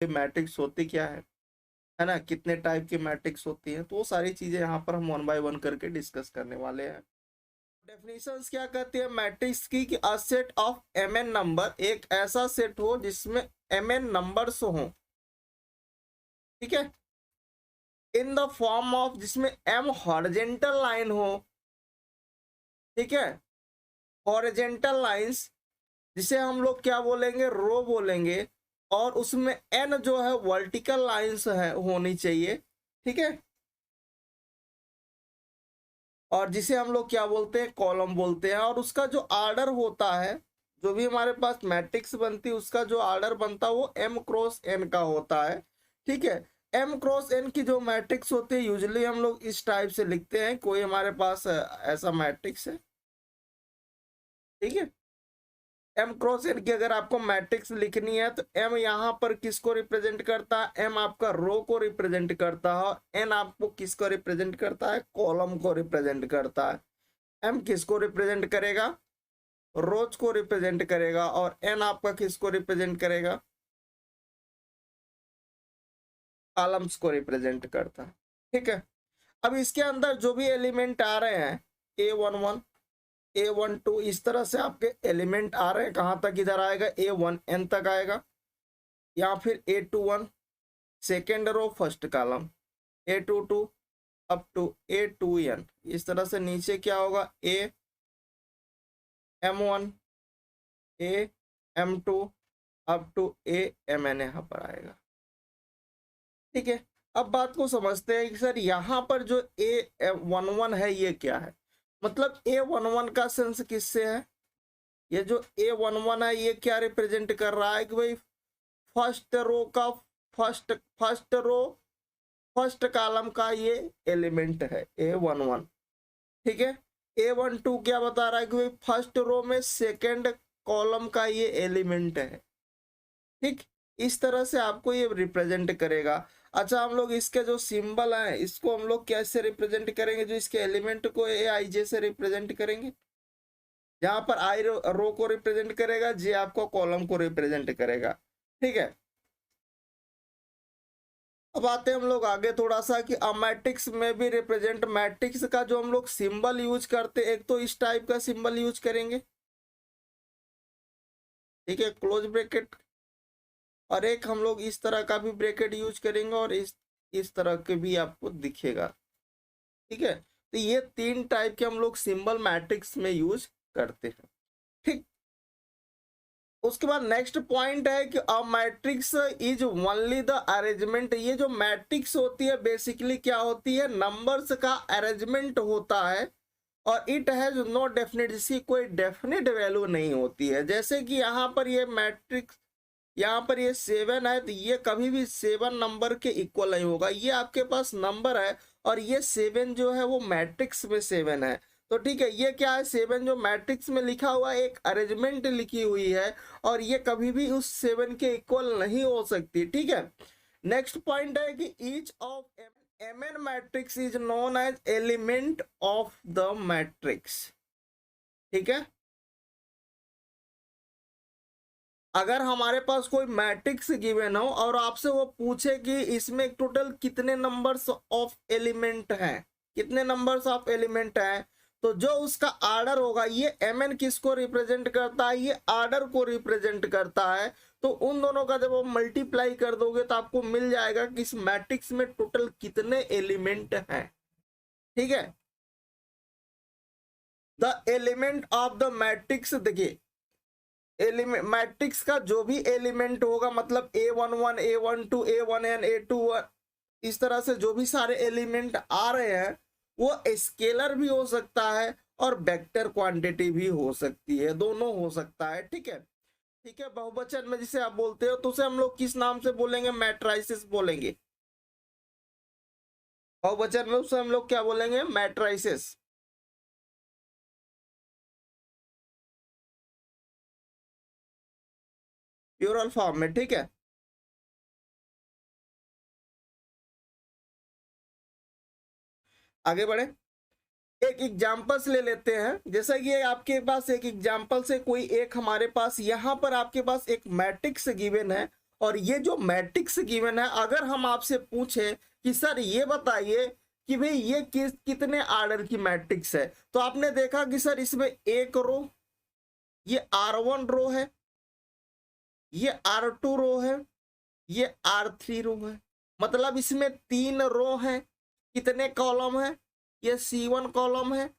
Matrix होती क्या है ना, कितने टाइप की मैट्रिक्स होती है, तो वो सारी चीजें यहाँ पर हम 1 बाय 1 करके डिस्कस करने वाले हैं। डेफिनेशंस क्या कहती है मैट्रिक्स की कि a set of mn number, एक ऐसा सेट हो जिसमें mn नंबर्स हो, ठीक है, इन द फॉर्म ऑफ, जिसमें m हॉरिजेंटल लाइन हो, ठीक है, हॉरिजेंटल लाइंस जिसे हम लोग क्या बोलेंगे, रो बोलेंगे, और उसमें n जो है वर्टिकल लाइंस है होनी चाहिए, ठीक है, और जिसे हम लोग क्या बोलते हैं, कॉलम बोलते हैं। और उसका जो आर्डर होता है, जो भी हमारे पास मैट्रिक्स बनती है उसका जो आर्डर बनता है वो m क्रॉस n का होता है, ठीक है। m क्रॉस n की जो मैट्रिक्स होती है यूजुअली हम लोग इस टाइप से लिखते हैं, कोई हमारे पास ऐसा मैट्रिक्स है, ठीक है। m क्रॉस n की अगर आपको मैट्रिक्स लिखनी है तो m यहाँ पर किसको रिप्रेजेंट करता है, m आपका रो को रिप्रेजेंट करता है, और n आपको किसको रिप्रेजेंट करता है, कॉलम को रिप्रेजेंट करता है। m किसको रिप्रेजेंट करेगा, रोज को रिप्रेजेंट करेगा, और n आपका किसको रिप्रेजेंट करेगा, कॉलम्स को रिप्रेजेंट करता है, ठीक है। अब इसके अंदर जो भी एलिमेंट आ रहे हैं A11 A12 इस तरह से आपके एलिमेंट आ रहे हैं, कहाँ तक इधर आएगा, A1n तक आएगा, या फिर A21 second row first column, A22 up to A2n, इस तरह से नीचे क्या होगा, AM1 AM2 up to AMN यहाँ पर आएगा, ठीक है। अब बात को समझते हैं कि सर यहाँ पर जो A11 है ये क्या है, मतलब A11 का सेंस किससे है, ये जो A11 है ये क्या रिप्रेजेंट कर रहा है कि भाई फर्स्ट रो का फर्स्ट कॉलम का ये एलिमेंट है A11, ठीक है। A12 क्या बता रहा है कि भाई फर्स्ट रो में सेकंड कॉलम का ये एलिमेंट है, ठीक। इस तरह से आपको ये रिप्रेजेंट करेगा। अच्छा, हम लोग इसके जो सिंबल है इसको हम लोग कैसे रिप्रेजेंट करेंगे, जो इसके एलिमेंट को AIJ से रिप्रेजेंट करेंगे, जहां पर I रो को रिप्रेजेंट करेगा, J आपको कॉलम को रिप्रेजेंट करेगा, ठीक है। अब आते हैं हम लोग आगे थोड़ा सा कि मैट्रिक्स में भी रिप्रेजेंट, मैट्रिक्स का जो हम लोग सिंबल यूज करते, एक तो इस टाइप का सिंबल यूज करेंगे, ठीक है, क्लोज ब्रैकेट, और एक हम लोग इस तरह का भी ब्रैकेट यूज करेंगे, और इस तरह के भी आपको दिखेगा, ठीक है। तो ये 3 टाइप के हम लोग सिंबल मैट्रिक्स में यूज करते हैं, ठीक। उसके बाद नेक्स्ट पॉइंट है कि a matrix is only the arrangement, ये जो मैट्रिक्स होती है बेसिकली क्या होती है, नंबर्स का अरेंजमेंट होता है, और इट हैज नो डेफिनेट, जिसकी कोई डेफिनेट वैल्यू नहीं होती है। जैसे कि यहाँ पर ये मैट्रिक्स, यहाँ पर ये 7 है, तो ये कभी भी 7 नंबर के इक्वल नहीं होगा, ये आपके पास नंबर है, और ये 7 जो है वो मैट्रिक्स में 7 है, तो ठीक है। ये क्या है, 7 जो मैट्रिक्स में लिखा हुआ है एक अरेंजमेंट लिखी हुई है, और ये कभी भी उस 7 के इक्वल नहीं हो सकती, ठीक है। नेक्स्ट पॉइंट है कि each of mn matrix is known as element of the matrix, ठीक है। अगर हमारे पास कोई मैट्रिक्स गिवन हो और आपसे वो पूछे कि इसमें टोटल कितने नंबर्स ऑफ एलिमेंट हैं, कितने नंबर्स ऑफ एलिमेंट हैं, तो जो उसका आर्डर होगा, ये mn किसको रिप्रेजेंट करता है, ये आर्डर को रिप्रेजेंट करता है, तो उन दोनों का जब आप मल्टीप्लाई कर दोगे तो आपको मिल जाएगा कि इस मैट्रिक्स में टोटल कितने एलिमेंट हैं, ठीक है। The element of the matrix, देखिए एलिमेंट मैट्रिक्स का जो भी एलिमेंट होगा, मतलब A11 A12 A1n A21, इस तरह से जो भी सारे एलिमेंट आ रहे हैं वो स्केलर भी हो सकता है और वेक्टर क्वांटिटी भी हो सकती है, दोनों हो सकता है, ठीक है। ठीक है, बहुवचन में जिसे आप बोलते हो तो उसे हम लोग किस नाम से बोलेंगे, मैट्राइसिस बोलेंगे। बहुवचन में उसे हम लोग क्या बोलेंगे, मैट्राइसिस, प्लूरल फॉर्म में, ठीक है। आगे बढ़े, एक एग्जाम्पल्स ले लेते हैं। जैसा कि आपके पास एक एग्जाम्पल से कोई एक हमारे पास यहाँ पर आपके पास एक मैट्रिक्स गिवन है, और ये जो मैट्रिक्स गिवन है, अगर हम आपसे पूछे कि सर ये बताइए कि भाई ये कितने आर्डर की मैट्रिक्स है, तो आपने देखा कि सर इसमें एक रो, ये R1 रो है, ये R2 रो है, ये R3 रो है, मतलब इसमें 3 रो है, कितने कॉलम है, ये C1 कॉलम है,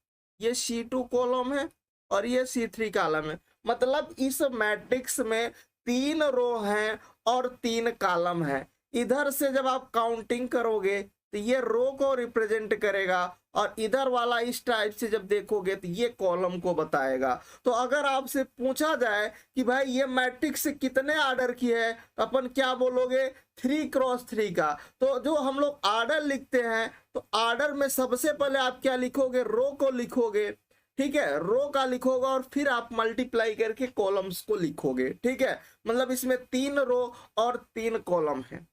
ये C2 कॉलम है और ये C3 कॉलम है। मतलब इस मैट्रिक्स में 3 रो हैं और 3 कॉलम है। इधर से जब आप काउंटिंग करोगे तो ये रो को रिप्रेजेंट करेगा और इधर वाला इस टाइप से जब देखोगे तो ये कॉलम को बताएगा। तो अगर आपसे पूछा जाए कि भाई ये मैट्रिक्स कितने आर्डर की है, तो अपन क्या बोलोगे, 3x3 का। तो जो हम लोग आर्डर लिखते हैं, तो आर्डर में सबसे पहले आप क्या लिखोगे, रो को लिखोगे, ठीक है, रो का लिखोगे और फिर आप मल्टीप्लाई करके कॉलम्स को लिखोगे, ठीक है। मतलब इसमें 3 रो और 3 कॉलम है,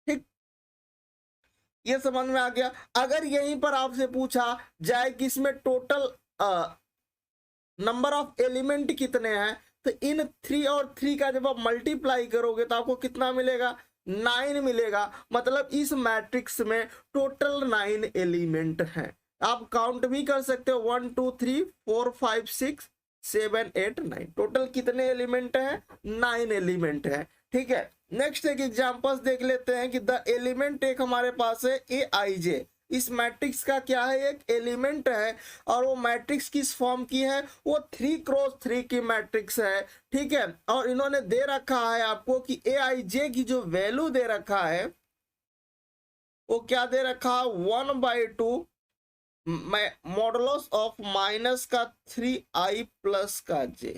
ठीक, ये समझ में आ गया। अगर यहीं पर आपसे पूछा जाए कि इसमें टोटल नंबर ऑफ एलिमेंट कितने हैं, तो इन 3 और 3 का जब आप मल्टीप्लाई करोगे तो आपको कितना मिलेगा, 9 मिलेगा। मतलब इस मैट्रिक्स में टोटल 9 एलिमेंट हैं। आप काउंट भी कर सकते हो, 1 2 3 4 5 6 7 8 9, टोटल कितने एलिमेंट हैं, 9 एलिमेंट है, ठीक है। नेक्स्ट एक एग्जांपल्स देख लेते हैं कि द एलिमेंट एक हमारे पास है Aij, इस मैट्रिक्स का क्या है, एक एलिमेंट है और वो मैट्रिक्स किस फॉर्म की है, वो 3x3 की मैट्रिक्स है, ठीक है। और इन्होंने दे रखा है आपको कि Aij की जो वैल्यू दे रखा है वो क्या दे रखा है, 1/2 मॉडुलस ऑफ माइनस का 3i प्लस का j,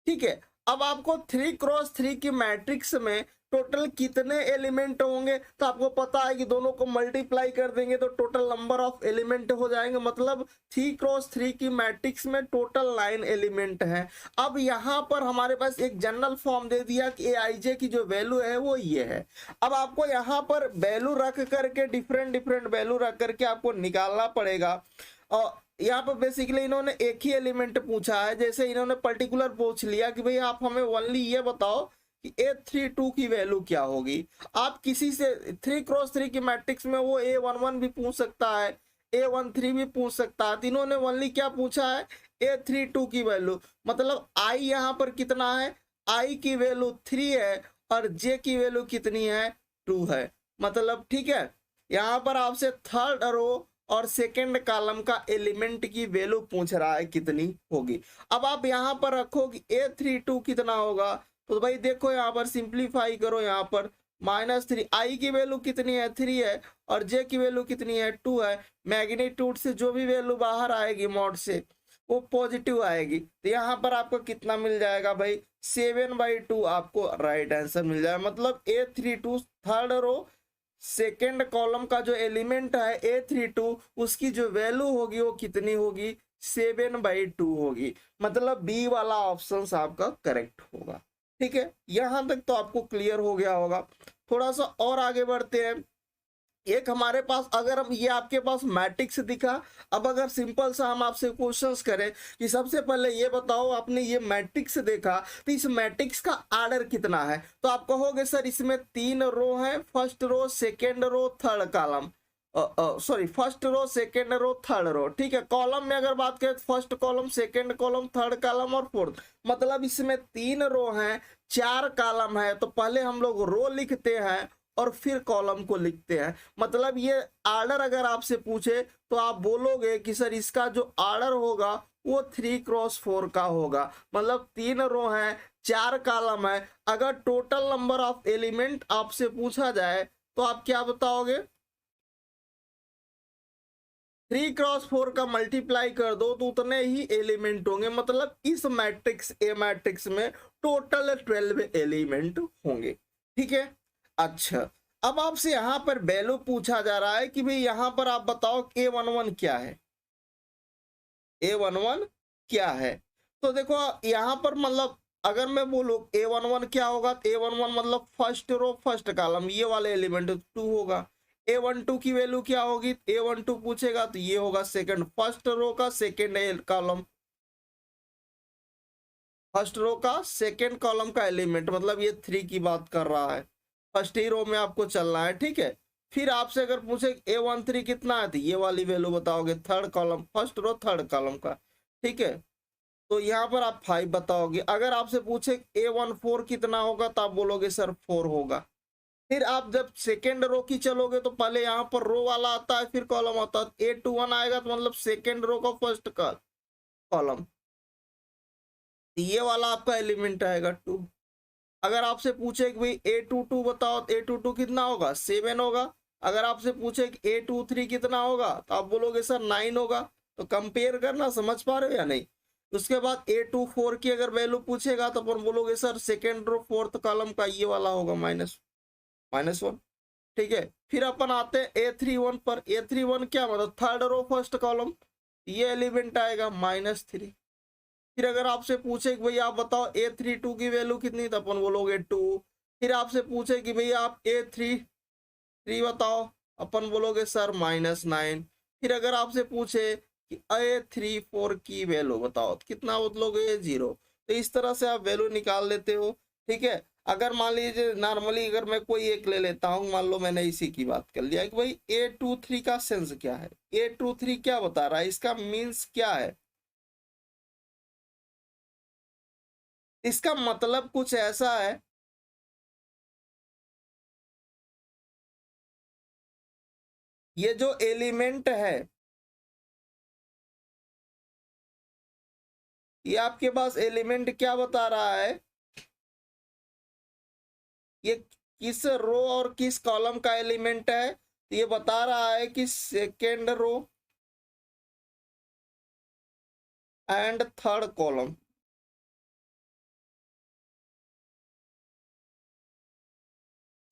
ठीक है। अब आपको 3x3 की मैट्रिक्स में टोटल कितने एलिमेंट होंगे, तो आपको पता है कि दोनों को मल्टीप्लाई कर देंगे तो टोटल नंबर ऑफ एलिमेंट हो जाएंगे। मतलब 3x3 की मैट्रिक्स में टोटल 9 एलिमेंट हैं। अब यहाँ पर हमारे पास एक जनरल फॉर्म दे दिया कि Aij की जो वैल्यू है वो ये है। अब आपको यहाँ पर वैल्यू रख करके डिफरेंट वैल्यू रख करके आपको निकालना पड़ेगा। और यहाँ पर बेसिकली इन्होंने एक ही एलिमेंट पूछा है, जैसे इन्होंने पर्टिकुलर पूछ लिया कि भाई आप हमें ओनली ये बताओ कि A32 की वैल्यू क्या होगी। आप किसी से 3x3 की मैट्रिक्स में वो A11 भी पूछ सकता है, A13 भी पूछ सकता है। इन्होंने ओनली क्या पूछा है, A32 की वैल्यू। मतलब I यहाँ पर कितना है, I की वैल्यू 3 है और J की वैल्यू कितनी है, 2 है। मतलब ठीक है, यहाँ पर आपसे थर्ड रो और सेकेंड कॉलम का एलिमेंट की वैल्यू पूछ रहा है कितनी होगी। अब आप यहाँ पर रखो कि A32 कितना होगा, तो भाई देखो यहाँ पर सिंप्लीफाई करो, यहाँ पर -3, I की वैल्यू कितनी है, 3 है और J की वैल्यू कितनी है, 2 है। मैग्नीट्यूड से जो भी वैल्यू बाहर आएगी मॉड से वो पॉजिटिव आएगी, तो यहाँ पर आपको कितना मिल जाएगा भाई, 7/2 आपको राइट आंसर मिल जाएगा। मतलब A32 third row second column का जो एलिमेंट है A32, उसकी जो वैल्यू होगी वो कितनी होगी, 7/2 होगी। मतलब बी वाला ऑप्शन आपका करेक्ट होगा, ठीक है। यहां तक तो आपको क्लियर हो गया होगा। थोड़ा सा और आगे बढ़ते हैं। एक हमारे पास, अगर हम ये आपके पास मैट्रिक्स दिखा, अब अगर सिंपल सा हम आपसे क्वेश्चंस करें कि सबसे पहले ये बताओ आपने ये मैट्रिक्स देखा तो इस मैट्रिक्स का आर्डर कितना है, तो आप कहोगे सर इसमें 3 रो है, first row second row third column, sorry first row second row third row, ठीक है। कॉलम में अगर बात करें तो first column second column third column और फोर्थ। मतलब इसमें 3 रो हैं 4 कॉलम है, तो पहले हम लोग रो लिखते हैं और फिर कॉलम को लिखते हैं। मतलब ये आर्डर अगर आपसे पूछे तो आप बोलोगे कि सर इसका जो आर्डर होगा वो 3x4 का होगा। मतलब 3 रो है 4 कॉलम है। अगर टोटल नंबर ऑफ एलिमेंट आपसे पूछा जाए तो आप क्या बताओगे, 3x4 का मल्टीप्लाई कर दो तो उतने ही एलिमेंट होंगे। मतलब इस मैट्रिक्स ए मैट्रिक्स में टोटल 12 एलिमेंट होंगे, ठीक है। अच्छा, अब आपसे यहां पर वैल्यू पूछा जा रहा है कि भाई यहां पर आप बताओ A11 क्या है, A11 क्या है। तो देखो यहां पर मतलब अगर मैं बोलूं A11 क्या होगा, A11 मतलब फर्स्ट रो फर्स्ट कॉलम, ये वाले एलिमेंट 2 होगा। A12 की वैल्यू क्या होगी, A12 पूछेगा तो ये होगा सेकंड फर्स्ट रो का सेकंड कॉलम, फर्स्ट रो का सेकेंड कॉलम का एलिमेंट, मतलब ये 3 की बात कर रहा है, फर्स्ट ही रो में आपको चलना है, ठीक है। फिर आपसे अगर पूछे A13 कितना है तो ये वाली वैल्यू बताओगे, third column, first row third column का, ठीक है। तो यहाँ पर आप 5 बताओगे। अगर आपसे पूछे A14 कितना होगा तो आप बोलोगे सर 4 होगा। फिर आप जब सेकेंड रो की चलोगे तो पहले यहाँ पर रो वाला आता है, फिर कॉलम आता है। A21 आएगा तो मतलब सेकेंड रो का फर्स्ट कॉलम, ये वाला आपका एलिमेंट आएगा 2। अगर आपसे पूछे कि भाई A22 बताओ, A22 कितना होगा, 7 होगा। अगर आपसे पूछे कि A23 कितना होगा तो आप बोलोगे सर 9 होगा। तो कंपेयर करना समझ पा रहे हो या नहीं। उसके बाद A24 की अगर वैल्यू पूछेगा तो अपन बोलोगे sir second row fourth column का ये वाला होगा -1, ठीक है। फिर अपन आते हैं A31 पर। A31 क्या मतलब थर्ड रो फर्स्ट कॉलम, ये एलिमेंट आएगा -3। फिर अगर आपसे पूछे कि भाई आप बताओ A32 की वैल्यू कितनी तो अपन बोलोगे 2। फिर आपसे पूछे कि भाई आप A33 बताओ, अपन बोलोगे सर -9। फिर अगर आपसे पूछे कि A34 की वैल्यू बताओ तो कितना बोलोगे 0। तो इस तरह से आप वैल्यू निकाल लेते हो, ठीक है। अगर मान लीजिए नॉर्मली अगर मैं कोई एक ले लेता हूँ, मान लो मैंने इसी की बात कर लिया कि भाई A23 का सेंस क्या है, A23 क्या बता रहा है, इसका मीन्स क्या है। इसका मतलब कुछ ऐसा है, ये जो एलिमेंट है ये आपके पास एलिमेंट क्या बता रहा है, ये किस रो और किस कॉलम का एलिमेंट है। तो ये बता रहा है कि second row and third column,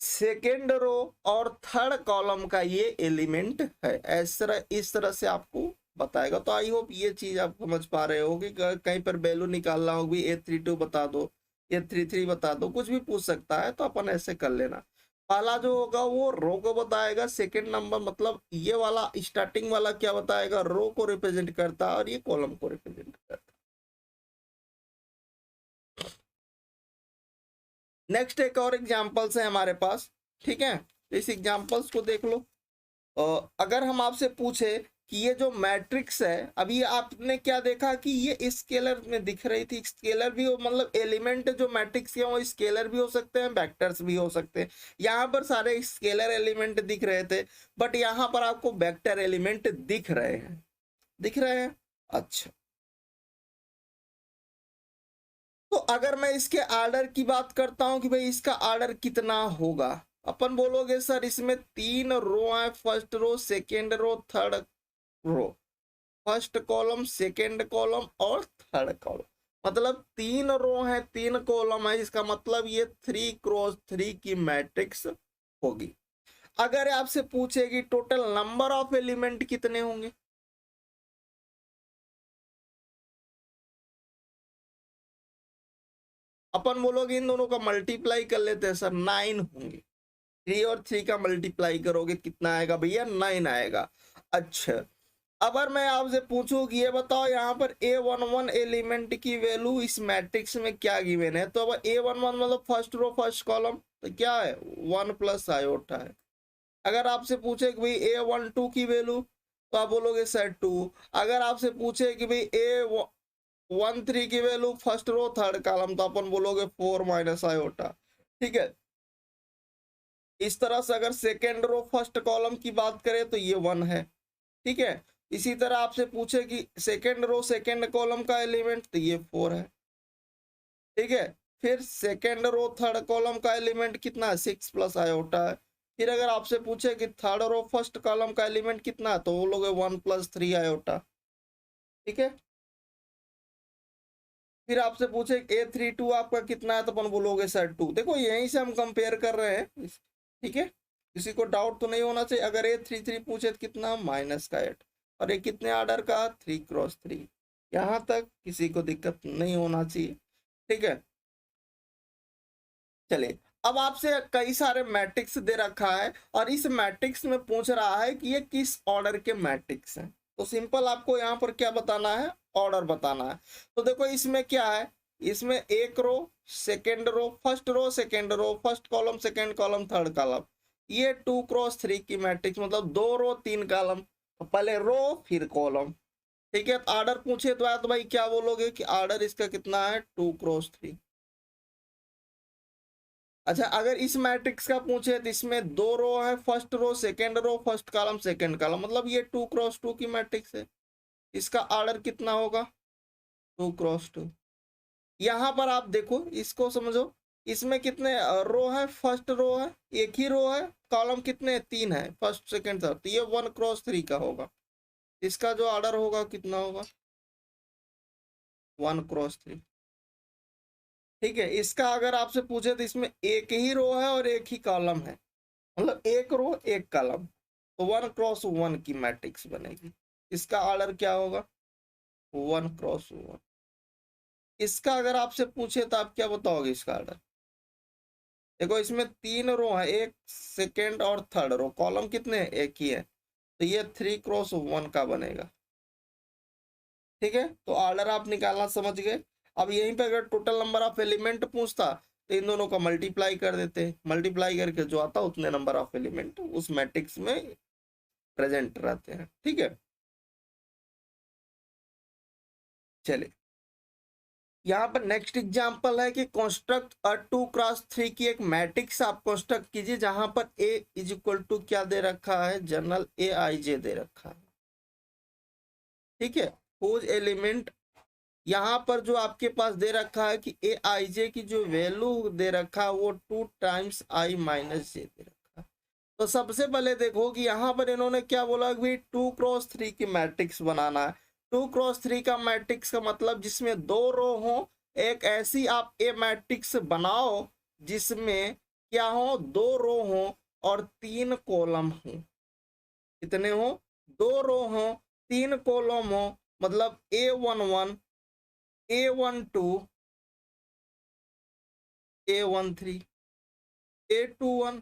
second row और थर्ड कॉलम का ये एलिमेंट है। इस तरह से आपको बताएगा। तो आई होप ये चीज आप समझ पा रहे हो कि कहीं पर वैल्यू निकालना होगी A32 बता दो, A33 बता दो, कुछ भी पूछ सकता है तो अपन ऐसे कर लेना। पहला जो होगा वो रो को बताएगा, सेकेंड नंबर मतलब ये वाला स्टार्टिंग वाला क्या बताएगा, रो को रिप्रेजेंट करता है और ये कॉलम को रिप्रेजेंट करता है। नेक्स्ट एक और एग्जांपल्स है हमारे पास, ठीक है। इस एग्जांपल्स को देख लो। अगर हम आपसे पूछे कि ये जो मैट्रिक्स है, अभी आपने क्या देखा कि ये स्केलर में दिख रही थी, स्केलर भी हो मतलब एलिमेंट जो मैट्रिक्स के वो स्केलर भी हो सकते हैं, वेक्टर्स भी हो सकते हैं। यहाँ पर सारे स्केलर एलिमेंट दिख रहे थे, बट यहाँ पर आपको वेक्टर एलिमेंट दिख रहे हैं, दिख रहे हैं। अच्छा, तो अगर मैं इसके आर्डर की बात करता हूं कि भाई इसका आर्डर कितना होगा, अपन बोलोगे सर इसमें 3 रो है, first row second row third row, first column second column और थर्ड कॉलम, मतलब 3 रो है 3 कॉलम है, इसका मतलब ये 3x3 की मैट्रिक्स होगी। अगर आपसे पूछेगी टोटल नंबर ऑफ एलिमेंट कितने होंगे, अपन बोलोगे इन दोनों का मल्टीप्लाई कर लेते हैं सर, 9 होंगे। 3 और 3 का मल्टीप्लाई करोगे कितना आएगा भैया, 9 आएगा। अच्छा, अगर मैं आपसे पूछूं कि ये बताओ यहाँ पर A11 एलिमेंट की वैल्यू इस मैट्रिक्स में क्या गिवन है, तो अब A11 मतलब फर्स्ट रो फर्स्ट कॉलम, तो क्या है 1 प्लस आयोटा है। अगर आपसे पूछे कि भाई A12 की वैल्यू तो आप बोलोगे सर 2। अगर आपसे पूछे कि भाई A13 की value first row third column तो अपन बोलोगे 4 माइनस आयोटा, ठीक है। इस तरह से अगर सेकेंड रो फर्स्ट कॉलम की बात करें तो ये 1 है, ठीक है। इसी तरह आपसे पूछे कि सेकेंड रो सेकेंड कॉलम का एलिमेंट तो ये 4 है, ठीक है। फिर सेकेंड रो थर्ड कॉलम का एलिमेंट कितना है, 6 प्लस आयोटा है। फिर अगर आपसे पूछे कि थर्ड रो फर्स्ट कॉलम का एलिमेंट कितना है तो वो लोग 1 प्लस 3 आयोटा, ठीक है। फिर आपसे पूछे A32 आपका कितना है तो अपन बोलोगे सर 2। देखो यहीं से हम कंपेयर कर रहे हैं, ठीक है। किसी को डाउट तो नहीं होना चाहिए। अगर A33 पूछे तो कितना -8 और ये कितने ऑर्डर का 3x3, यहाँ तक किसी को दिक्कत नहीं होना चाहिए, ठीक है। चलिए, अब आपसे कई सारे मैट्रिक्स दे रखा है और इस मैट्रिक्स में पूछ रहा है कि ये किस ऑर्डर के मैट्रिक्स हैं। तो सिंपल आपको यहाँ पर क्या बताना है, ऑर्डर बताना है। तो देखो इसमें क्या है, इसमें एक row, second row, first row, second row, first column, second column, third column, ये 2x3 की मैट्रिक्स, मतलब 2 रो 3 कॉलम। तो पहले रो फिर कॉलम, ठीक है। ऑर्डर पूछे तो भाई क्या बोलोगे कि ऑर्डर इसका कितना है, 2x3। अच्छा, अगर इस मैट्रिक्स का पूछे तो इसमें 2 रो है, first row, second row, first column, second column, मतलब ये 2x2 की मैट्रिक्स है। इसका ऑर्डर कितना होगा, 2x2। यहां पर आप देखो, इसको समझो, इसमें कितने रो है, फर्स्ट रो है, एक ही रो है, कॉलम कितने, 3 है, फर्स्ट सेकेंड थर्ड, तो ये 1x3 का होगा। इसका जो ऑर्डर होगा कितना होगा, 1x3। ठीक है। इसका अगर आपसे पूछे तो इसमें एक ही रो है और एक ही कॉलम है, मतलब एक रो एक कॉलम, तो 1x1 की मैट्रिक्स बनेगी। इसका ऑर्डर क्या होगा, 1x1। इसका अगर आपसे पूछे तो आप क्या बताओगे इसका ऑर्डर। देखो इसमें 3 रो है, एक सेकेंड और थर्ड रो, कॉलम कितने हैं, एक ही है, तो ये 3x1 का बनेगा। ठीक है, तो ऑर्डर आप निकालना समझ गए। अब यहीं पे अगर टोटल नंबर ऑफ एलिमेंट पूछता तो इन दोनों का मल्टीप्लाई कर देते, मल्टीप्लाई करके जो आता उतने नंबर ऑफ एलिमेंट उस मैट्रिक्स में प्रेजेंट रहते हैं। ठीक है, चलिए यहाँ पर नेक्स्ट एग्जांपल है कि कंस्ट्रक्ट अ 2x3 की एक मैट्रिक्स आप कंस्ट्रक्ट कीजिए जहां पर A इज इक्वल टू क्या दे रखा है, जनरल Aij दे रखा है। ठीक है, हुज एलिमेंट, यहाँ पर जो आपके पास दे रखा है कि Aij की जो वैल्यू दे रखा है वो 2 टाइम्स i माइनस जे दे रखा है। तो सबसे पहले देखो कि यहाँ पर इन्होंने क्या बोला कि 2x3 की मैट्रिक्स बनाना है। 2x3 का मैट्रिक्स का मतलब जिसमें 2 रो हो, एक ऐसी आप ए मैट्रिक्स बनाओ जिसमें क्या हो, 2 रो हो और 3 कॉलम हो। कितने हो, 2 रो हो, 3 कॉलम हो, मतलब A11, A12, A13, A21,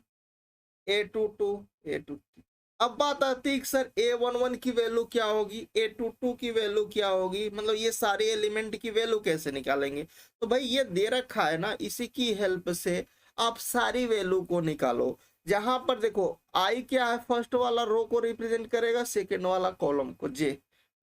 A22, A23। अब बात आती है कि सर A11 की वैल्यू क्या होगी, A22 की वैल्यू क्या होगी, मतलब ये सारे एलिमेंट की वैल्यू कैसे निकालेंगे। तो भाई ये दे रखा है ना, इसी की हेल्प से आप सारी वैल्यू को निकालो। जहां पर देखो आई क्या है, फर्स्ट वाला रो को रिप्रेजेंट करेगा, सेकेंड वाला कॉलम को जे।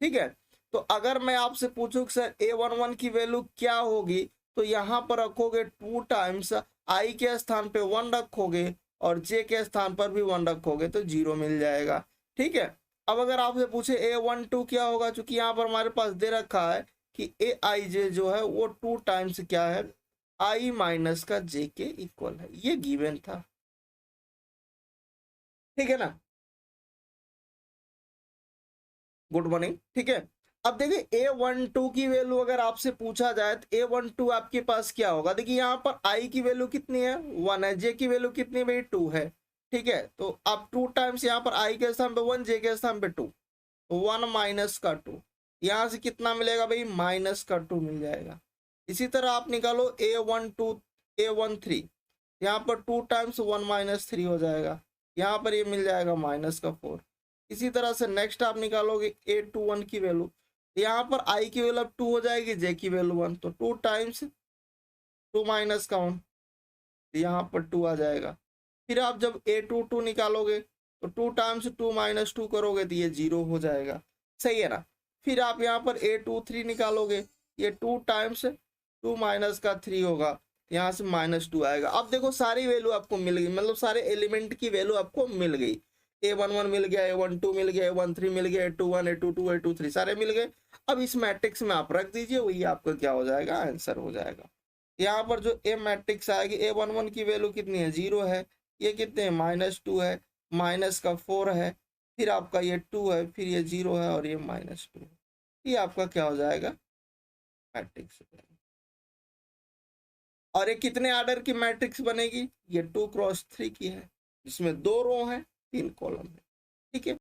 ठीक है, तो अगर मैं आपसे पूछूं कि सर A11 की वैल्यू क्या होगी, तो यहाँ पर रखोगे 2 टाइम्स आई के स्थान पे 1 रखोगे और जे के स्थान पर भी 1 रखोगे तो 0 मिल जाएगा। ठीक है, अब अगर आपसे पूछे A12 क्या होगा, चूंकि यहाँ पर हमारे पास दे रखा है कि Aij जो है वो 2 टाइम्स क्या है, i माइनस का जे के इक्वल है, ये गिवन था। ठीक है ना, गुड मॉर्निंग। ठीक है, अब देखिए A12 की वैल्यू अगर आपसे पूछा जाए तो A12 आपके पास क्या होगा, देखिए यहाँ पर i की वैल्यू कितनी है, 1 है, j की वैल्यू कितनी है भाई, 2 है। ठीक है, तो आप 2 टाइम्स यहाँ पर i के स्थान पे 1, j के स्थान पे 2, तो 1 माइनस का 2, यहाँ से कितना मिलेगा भाई, माइनस का 2 मिल जाएगा। इसी तरह आप निकालो A12, A13, यहाँ पर 2 टाइम्स 1 माइनस 3 हो जाएगा, यहाँ पर ये मिल जाएगा माइनस का 4। इसी तरह से नेक्स्ट आप निकालोगे A21 की वैल्यू, यहाँ पर i की वैल्यू 2 हो जाएगी, j की वैल्यू 1, तो 2 टाइम्स 2 माइनस का 1, यहाँ पर 2 आ जाएगा। फिर आप जब A22 निकालोगे तो 2 टाइम्स 2 माइनस 2 करोगे तो ये 0 हो जाएगा। सही है ना। फिर आप यहाँ पर A23 निकालोगे, ये 2 टाइम्स 2 माइनस का 3 होगा, यहाँ से -2 आएगा। अब देखो सारी वैल्यू आपको मिल गई, मतलब सारे एलिमेंट की वैल्यू आपको मिल गई। A11 मिल गया, A12 मिल गया, A13 मिल गया, A21, A22, A23 सारे मिल गए। अब इस मैट्रिक्स में आप रख दीजिए, वही आपका क्या हो जाएगा, आंसर हो जाएगा। यहाँ पर जो ए मैट्रिक्स आएगी, A11 की वैल्यू कितनी है, 0 है, ये कितने हैं, -2 है, माइनस का 4 है, फिर आपका ये 2 है, फिर ये 0 है और ये -2 है। ये आपका क्या हो जाएगा, मैट्रिक्स। और ये कितने ऑर्डर की मैट्रिक्स बनेगी, ये 2x3 की है, जिसमें 2 रो हैं 3 कॉलम है। ठीक है।